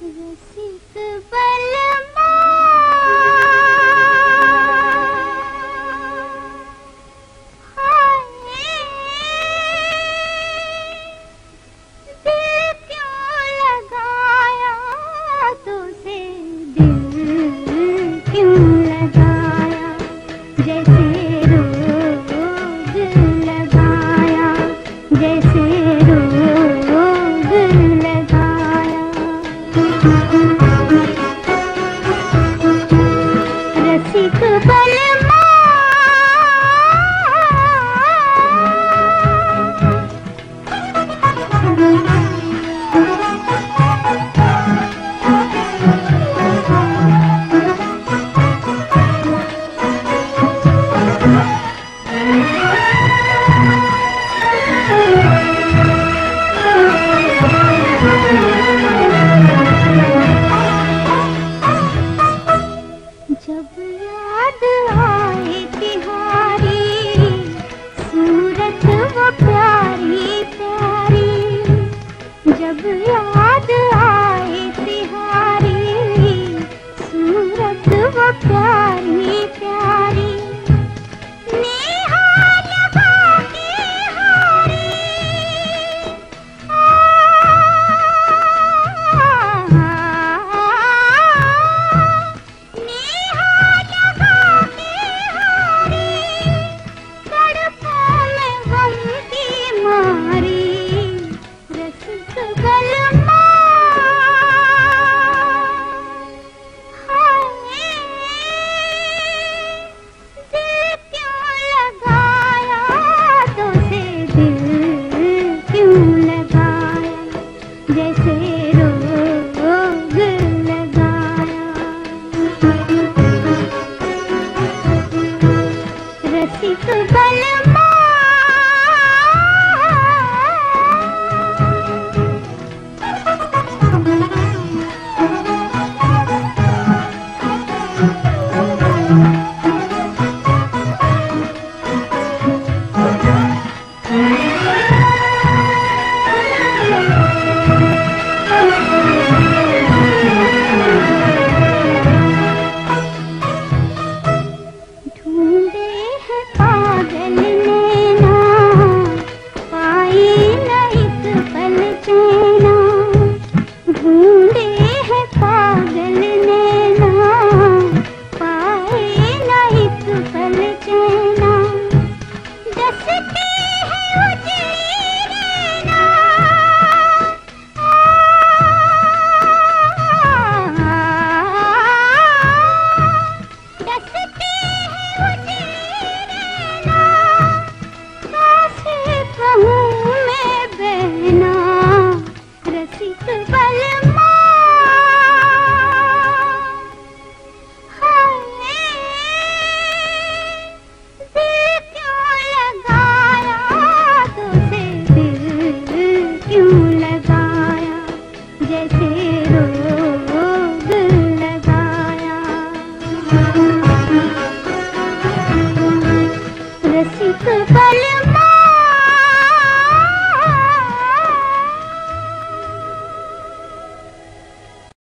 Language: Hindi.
रसिक बलमा दिल क्यों लगाया तुझे, दिल क्यों लगाया, जैसे रोग लगाया, जैसे रोग लगाया। रसिक बलमा जब याद आए तिहारी सूरत वो प्यारी प्यारी, जब याद आए तिहारी सूरत वो प्यारी प्यारी, नेहा लगा के हारी जैसे रोग लगाया। रसिक बलमा जैसे रोग लगाया।